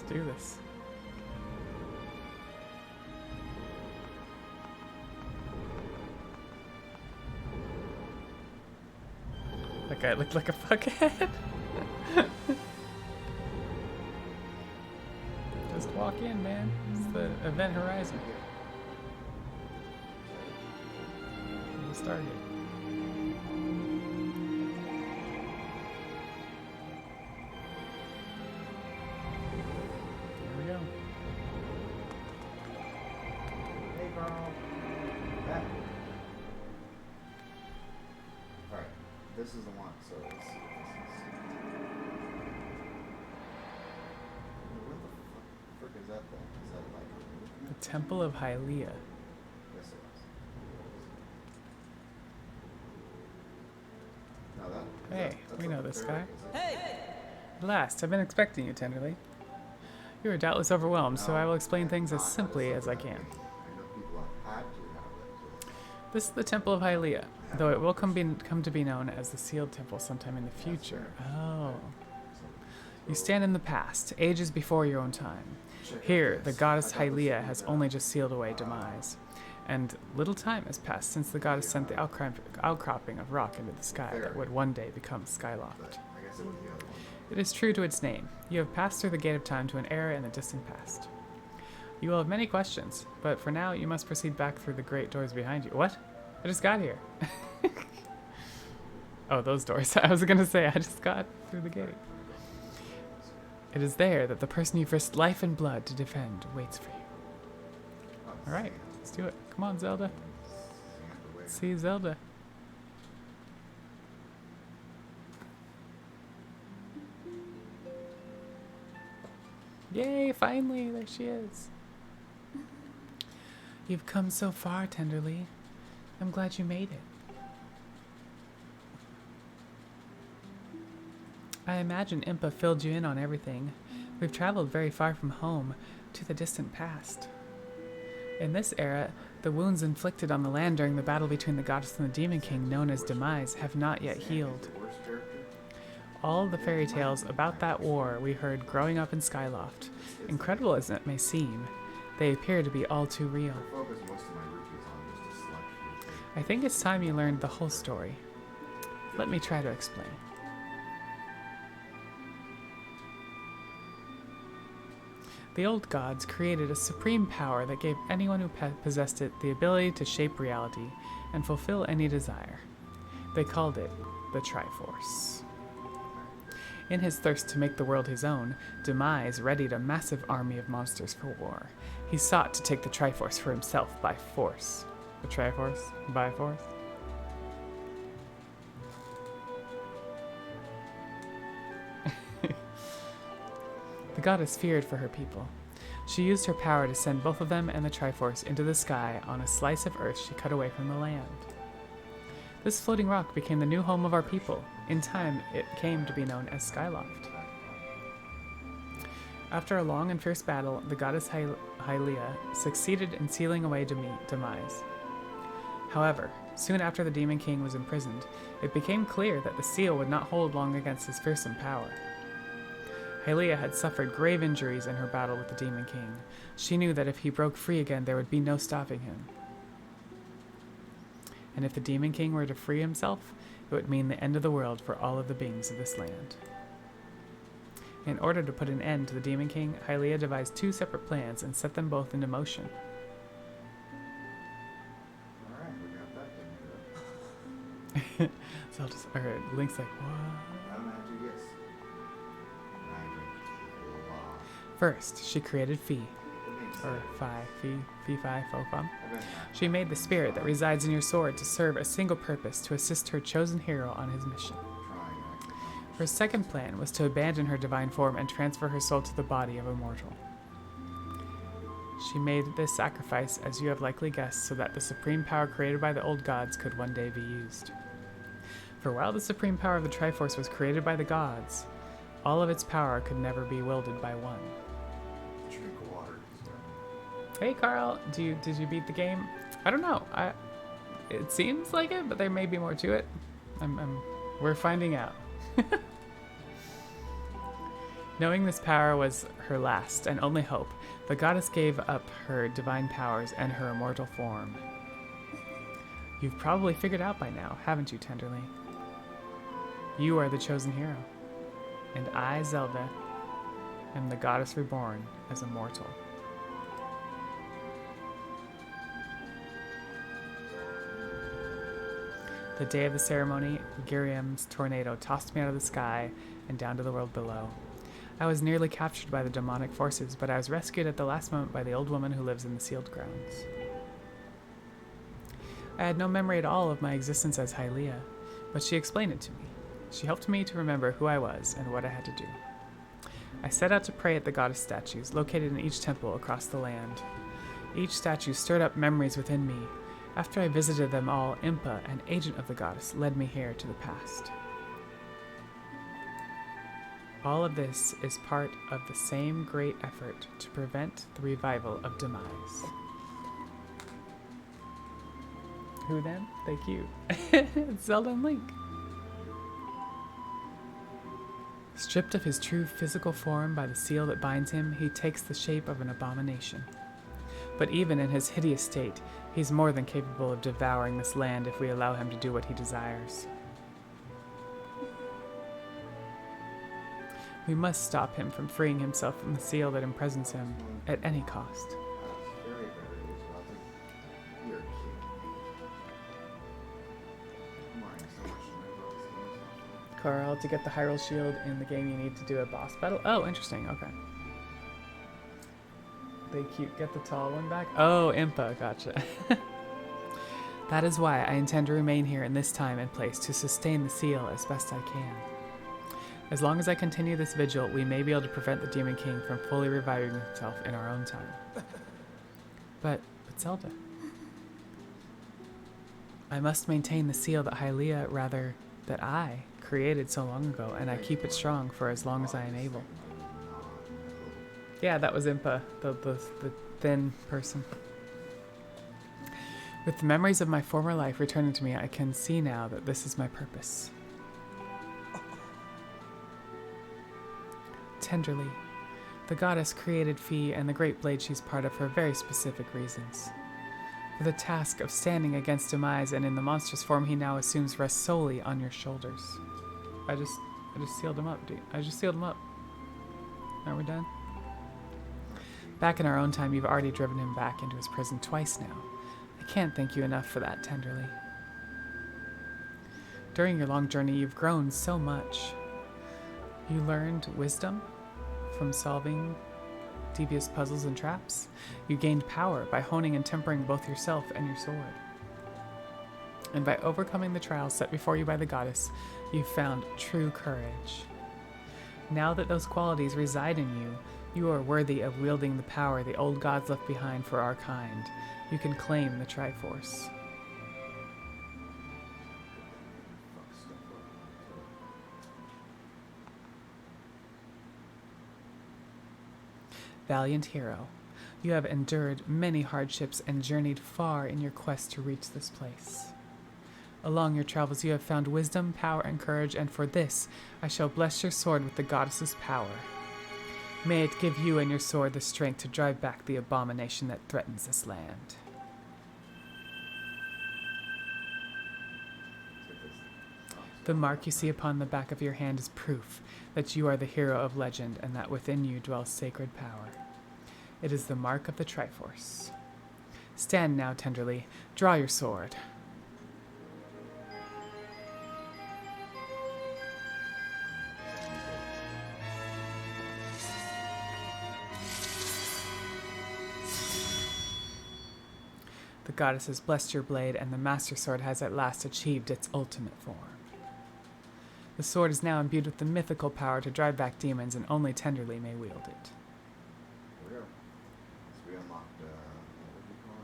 do this. That guy looked like a fuckhead. Just walk in, man. It's the event horizon. We'll start it. Here we go. Hey, Carl. Back. Alright, this is the one, so this is... What the frick is that thing? Is that like... The Temple of Hylia. Yes, it is. No, Hey, we know this guy. Hey! At last, I've been expecting you tenderly. You are doubtless overwhelmed, so I will explain things as simply as I can. I know people have had to have that. This is the Temple of Hylia, though it will come to be known as the Sealed Temple sometime in the future. Oh. You stand in the past, ages before your own time. Here, the goddess Hylia has only just sealed away demise, and little time has passed since the goddess sent the outcropping of rock into the sky that would one day become Skyloft. It is true to its name. You have passed through the gate of time to an era in the distant past. You will have many questions, but for now you must proceed back through the great doors behind you. What? I just got here. Oh, those doors. I was gonna say, I just got through the gate. It is there that the person you've risked life and blood to defend waits for you. Alright, let's do it. Come on, Zelda. Let's see Zelda. Yay, finally, there she is. You've come so far, tenderly. I'm glad you made it. I imagine Impa filled you in on everything. We've traveled very far from home, to the distant past. In this era, the wounds inflicted on the land during the battle between the goddess and the demon king, known as Demise, have not yet healed. All the fairy tales about that war we heard growing up in Skyloft, incredible as it may seem, they appear to be all too real. I think it's time you learned the whole story. Let me try to explain. The old gods created a supreme power that gave anyone who possessed it the ability to shape reality and fulfill any desire. They called it the Triforce. In his thirst to make the world his own, Demise readied a massive army of monsters for war. He sought to take the Triforce for himself by force. The Triforce? By force? The goddess feared for her people. She used her power to send both of them and the Triforce into the sky on a slice of earth she cut away from the land. This floating rock became the new home of our people. In time, it came to be known as Skyloft. After a long and fierce battle, the goddess Hylia succeeded in sealing away Demise. However, soon after the Demon King was imprisoned, it became clear that the seal would not hold long against his fearsome power. Hylia had suffered grave injuries in her battle with the Demon King. She knew that if he broke free again, there would be no stopping him. And if the Demon King were to free himself, it would mean the end of the world for all of the beings of this land. In order to put an end to the Demon King, Hylia devised two separate plans and set them both into motion. Alright, we got that thing. Zelda's, or Link's like, what? I'm at you, yes. First, she created Fi, or Fi, Fo Fum. She made the spirit that resides in your sword to serve a single purpose, to assist her chosen hero on his mission. Her second plan was to abandon her divine form and transfer her soul to the body of a mortal. She made this sacrifice, as you have likely guessed, so that the supreme power created by the old gods could one day be used. For while the supreme power of the Triforce was created by the gods, all of its power could never be wielded by one. Hey Carl, did you beat the game? I don't know. It seems like it, but there may be more to it. We're finding out. Knowing this power was her last and only hope, the goddess gave up her divine powers and her immortal form. You've probably figured out by now, haven't you, Tenderly? You are the chosen hero, and I, Zelda, am the goddess reborn as a mortal. The day of the ceremony, Giriam's tornado tossed me out of the sky and down to the world below. I was nearly captured by the demonic forces, but I was rescued at the last moment by the old woman who lives in the sealed grounds. I had no memory at all of my existence as Hylia, but she explained it to me. She helped me to remember who I was and what I had to do. I set out to pray at the goddess statues, located in each temple across the land. Each statue stirred up memories within me. After I visited them all, Impa, an agent of the goddess, led me here to the past. All of this is part of the same great effort to prevent the revival of demise. Who then? Thank you. It's Zelda and Link. Stripped of his true physical form by the seal that binds him, he takes the shape of an abomination. But even in his hideous state, he's more than capable of devouring this land if we allow him to do what he desires. We must stop him from freeing himself from the seal that imprisons him at any cost. Very, very useful. You're cute. I'm learning so much from my Carl, to get the Hyrule Shield in the game, you need to do a boss battle. Oh, interesting. Okay. They cute. Get the tall one back. Oh, Impa. Gotcha. That is why I intend to remain here in this time and place to sustain the seal as best I can. As long as I continue this vigil, we may be able to prevent the Demon King from fully reviving himself in our own time. But Zelda. I must maintain the seal that that I created so long ago, and I keep it strong for as long as I am able. Yeah, that was Impa, the thin person. With the memories of my former life returning to me, I can see now that this is my purpose. Tenderly, the goddess created Fi and the great blade she's part of for very specific reasons. For the task of standing against demise and in the monstrous form he now assumes rests solely on your shoulders. I just sealed him up, dude. I just sealed him up. Are we done? Back in our own time, you've already driven him back into his prison twice now. I can't thank you enough for that, Tenderly. During your long journey, you've grown so much. You learned wisdom from solving devious puzzles and traps. You gained power by honing and tempering both yourself and your sword. And by overcoming the trials set before you by the goddess, you've found true courage. Now that those qualities reside in you, you are worthy of wielding the power the old gods left behind for our kind. You can claim the Triforce. Valiant hero, you have endured many hardships and journeyed far in your quest to reach this place. Along your travels you have found wisdom, power, and courage, and for this I shall bless your sword with the goddess's power. May it give you and your sword the strength to drive back the abomination that threatens this land. The mark you see upon the back of your hand is proof that you are the hero of legend and that within you dwells sacred power. It is the mark of the Triforce. Stand now, Tenderly. Draw your sword. The goddess has blessed your blade, and the Master Sword has at last achieved its ultimate form. The sword is now imbued with the mythical power to drive back demons, and only Tenderly may wield it. Here we go. So we unlocked, what do you call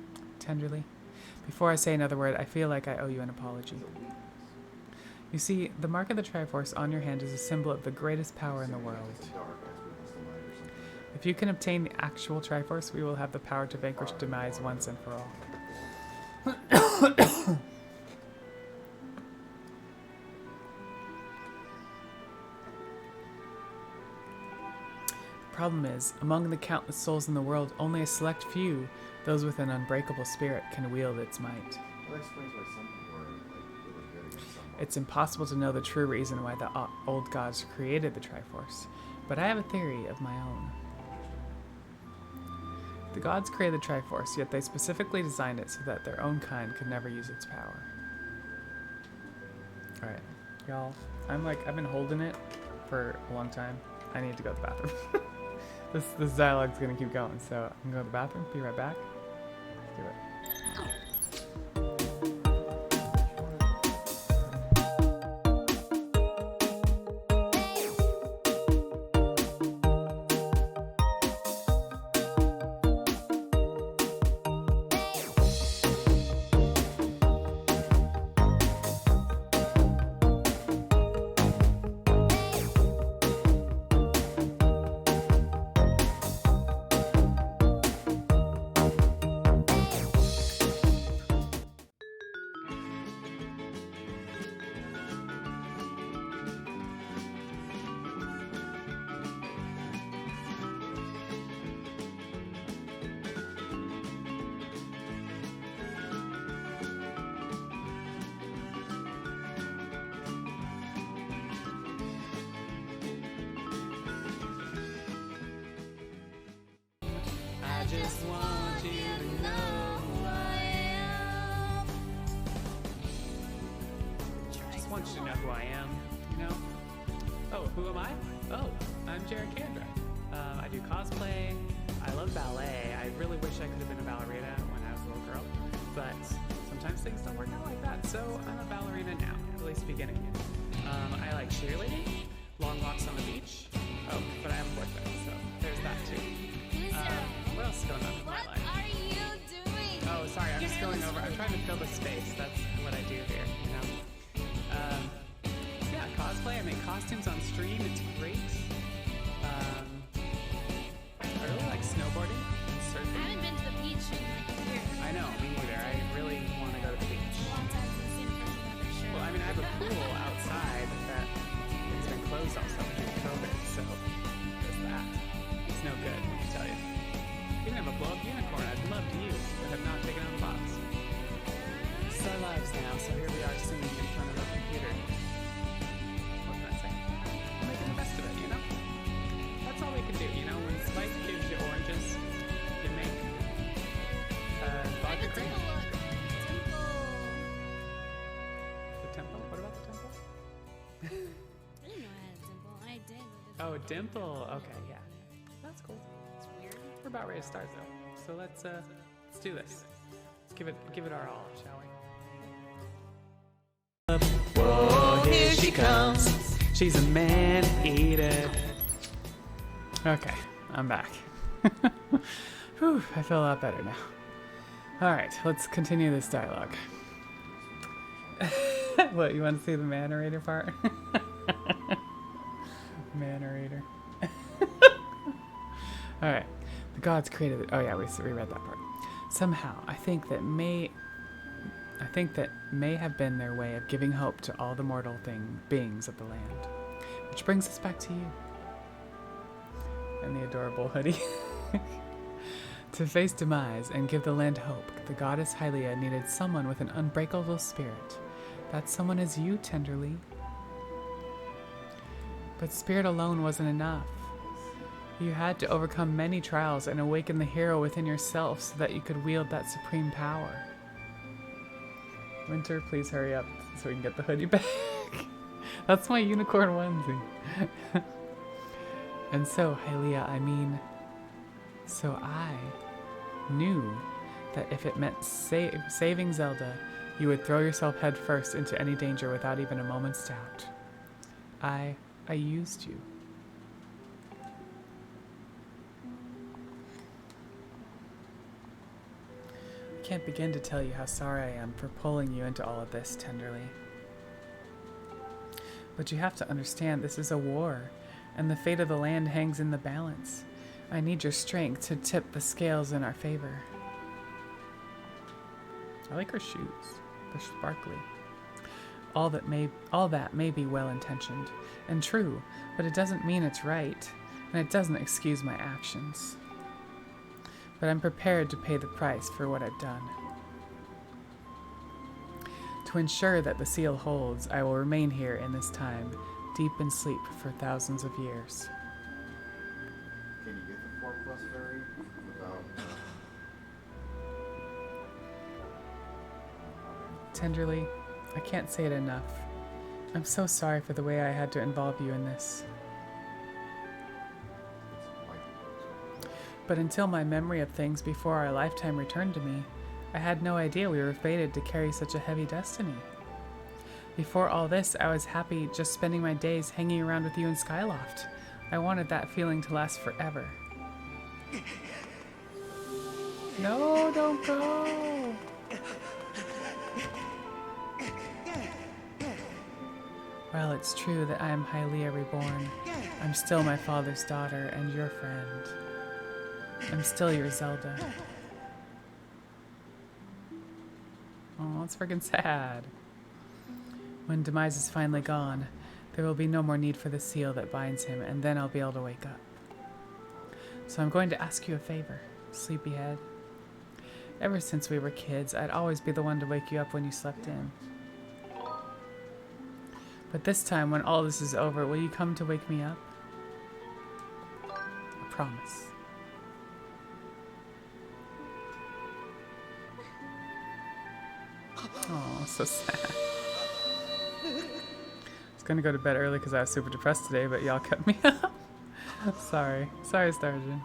it? Spin? Tenderly, before I say another word, I feel like I owe you an apology. It's a weakness. You see, the mark of the Triforce on your hand is a symbol of the greatest power in the world. It's a dark ass weakness to light or something. If you can obtain the actual Triforce, we will have the power to vanquish demise once and for all. problem is, among the countless souls in the world, only a select few, those with an unbreakable spirit, can wield its might. Well, that explains why some people are like really good against some It's impossible to know the true reason why the old gods created the Triforce, but I have a theory of my own. The gods created the Triforce, yet they specifically designed it so that their own kind could never use its power. Alright, y'all, I've been holding it for a long time. I need to go to the bathroom. This dialogue's gonna keep going, so I'm gonna go to the bathroom, be right back. Let's do it. Just want you to know who I am. Just want you to know who I am, you know? Oh, who am I? Oh, I'm Jared Kandra. I do cosplay. I love ballet. I really wish I could have been a ballerina when I was a little girl, but sometimes things don't work out like that, so I'm a ballerina now, at least beginning. I like cheerleading, long walks on the beach. Oh, but I have a boyfriend, so there's that too. What else is going on in my life? What are you doing? Oh, sorry, I'm just going over. I'm trying to fill the space. That's what I do here, you know? Yeah, cosplay. I make costumes on stream. It's great. I really like snowboarding and I surfing. haven't been to the beach in like a year. I know, me neither. I really want to go to the beach. A long time since I've seen a person ever show. Well, I mean, I have a pool outside that has been closed also due to COVID, so there's that. It's no good, let me tell you. You can have a blow-up unicorn I'd love to use, but have not taken on the box. This is our lives now, so here we are singing in front of a computer. What can I say? We're making the best of it, you know? That's all we can do, you know? When Spike gives you oranges, you make vodka cream. Temple look. Temple. The temple? What about the temple? I didn't know I had a temple. I did. But Oh, dimple. Okay, yeah. That's cool. it's weird. We're about ready to start though, so let's do this. Let's give it our all, shall we? Whoa, here she comes. She's a man-eater. Okay, I'm back. Whew, I feel a lot better now. All right, let's continue this dialogue. What, you want to see the man-narrator part? Man-narrator. All right. The gods created it. Oh yeah, we read that part. Somehow, I think that may have been their way of giving hope to all the mortal beings of the land. Which brings us back to you. And the adorable hoodie. To face demise and give the land hope, the goddess Hylia needed someone with an unbreakable spirit. That someone is you, tenderly. But spirit alone wasn't enough. You had to overcome many trials and awaken the hero within yourself so that you could wield that supreme power. Winter, please hurry up so we can get the hoodie back. That's my unicorn onesie. And so, Hylia, so I knew that if it meant saving Zelda, you would throw yourself headfirst into any danger without even a moment's doubt. I used you. I can't begin to tell you how sorry I am for pulling you into all of this, tenderly. But you have to understand this is a war, and the fate of the land hangs in the balance. I need your strength to tip the scales in our favor. I like her shoes. They're sparkly. All that may be well-intentioned and true, but it doesn't mean it's right. and it doesn't excuse my actions. But I'm prepared to pay the price for what I've done. To ensure that the seal holds, I will remain here in this time, deep in sleep for thousands of years. Can you get the 4+ fairy without? Tenderly, I can't say it enough. I'm so sorry for the way I had to involve you in this. But until my memory of things before our lifetime returned to me, I had no idea we were fated to carry such a heavy destiny. Before all this, I was happy just spending my days hanging around with you in Skyloft. I wanted that feeling to last forever. No, don't go! While it's true that I am Hylia reborn, I'm still my father's daughter and your friend. I'm still your Zelda. Oh, it's freaking sad. When Demise is finally gone, there will be no more need for the seal that binds him, and then I'll be able to wake up. So I'm going to ask you a favor, sleepyhead. Ever since we were kids, I'd always be the one to wake you up when you slept in. But this time, when all this is over, will you come to wake me up? I promise. Oh, so sad. I was gonna go to bed early because I was super depressed today, but y'all kept me up. Sorry. Sorry, Starjin.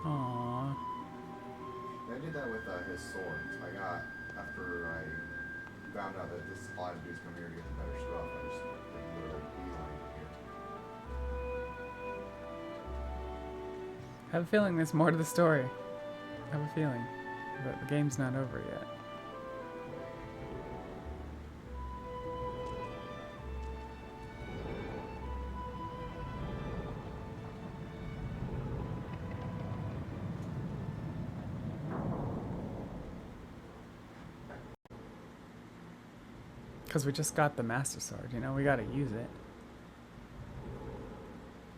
Aww. I did that with his swords. After I found out that this all I had to do is come here to get the better stuff, I just literally beeline here. I have a feeling there's more to the story. I have a feeling. But the game's not over yet. Because we just got the Master Sword, you know? We gotta use it.